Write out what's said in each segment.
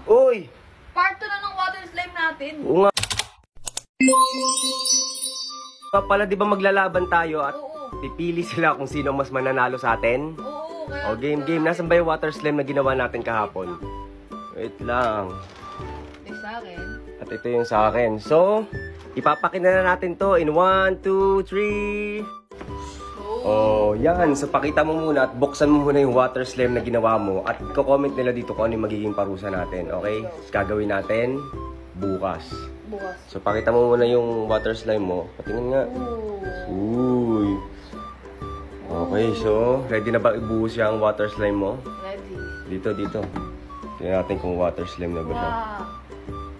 Uy! Part 2 na ng water slime natin. Oo nga. Pala, di ba maglalaban tayo at pipili sila kung sino mas mananalo sa atin? Oo, kaya... Game. Nasaan ba yung water slime na ginawa natin kahapon? Wait lang. Ito sa akin. At ito yung sa akin. So, ipapakita na natin to in 1, 2, 3. Oh, yan. So, pakita mo muna at buksan mo muna yung water slime na ginawa mo at i-comment nila dito kung ano yung magiging parusa natin. Okay? Gagawin natin bukas. So, pakita mo muna yung water slime mo. Patingin nga. Uy. Okay, so, ready na ba ibuhos yung water slime mo? Ready. Dito. Tingnan natin kung water slime na ba siya. Wow.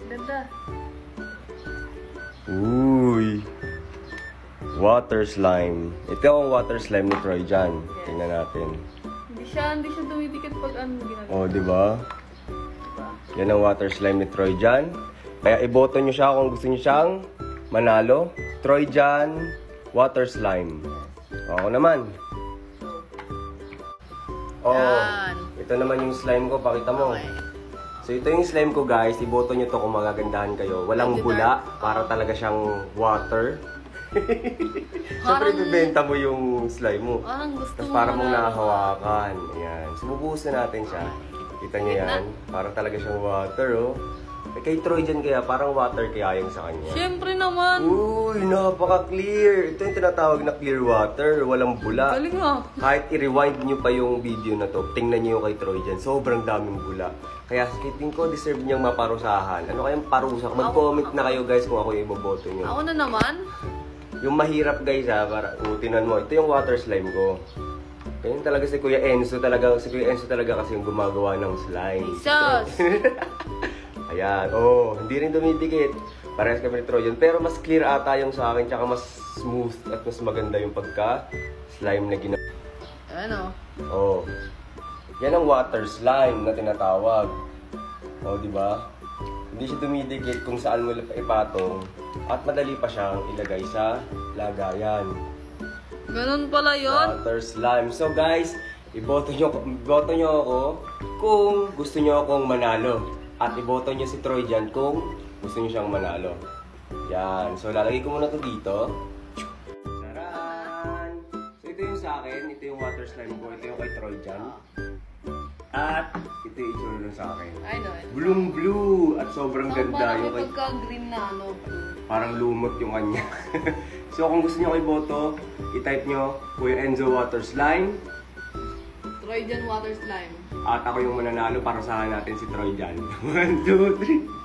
Ganda. Uy. Water slime. Ito ang water slime ni Troy dyan. Tingnan natin. Hindi siya dumidikit pag ano ginagawa. Oh, di ba? Yan ang water slime ni Troy dyan. Kaya iboto nyo siya kung gusto nyo siyang manalo. Troy dyan, water slime. Ako naman. Oh, ito naman yung slime ko. Pakita mo. Okay. So, ito yung slime ko, guys. Iboto nyo to kung magagandahan kayo. Walang bula. Para talaga siyang water. Siyempre, bibenta mo yung slime mo. Gusto tapos mo para mong nahahawakan. Ayan. So, bubuhos na natin siya. Kita niyo yan. Parang talaga siyang water, oh. Kay Troy dyan kaya, parang water kaya yung sa kanya. Siyempre naman. Uy, napaka-clear. Ito yung tinatawag na clear water. Walang bula. Galing nga. Kahit i-rewind nyo pa yung video na to, tingnan nyo yung kay Troy dyan. Sobrang daming bula. Kaya skipping ko, deserve niyang maparusahan. Ano kayang parusa? Mag-comment na kayo, guys, kung ako yung iboboto nyo. Ako na naman. Yung mahirap, guys, ha, para utinan mo. Ito yung water slime ko. Ganyan talaga si Kuya Enzo talaga. Si Kuya Enzo talaga kasi yung gumagawa ng slime. Jesus! Ayan. Oh, hindi rin dumidikit. Parehas kami ni Trojan. Pero mas clear ata yung sa akin. Tsaka mas smooth at mas maganda yung pagka-slime na ginawa. Ano? Oh. Yan ang water slime na tinatawag. Oh, di ba? Hindi siya dumidikit kung saan mo ipatong. At madali pa siyang ilagay sa lagayan. Ganun pala yun? Water slime. So guys, iboto nyo ako kung gusto nyo akong manalo. At iboto nyo si Troy dyan kung gusto nyo siyang manalo. Yan. So lalagay ko muna to dito. Taran! So ito yung sa akin. Ito yung water slime ko. Ito yung kay Troy dyan. At ito yung itsura nun sa akin. I know it. Blue. At sobrang ganda. Parang yung may pagka-green na ano. Parang lumot yung kanya. So kung gusto nyo kay boto, i-type nyo Kuya Enzo water slime. Troy dyan water slime. At ako yung mananalo para sa natin si Troy dyan. 1, 2, 3.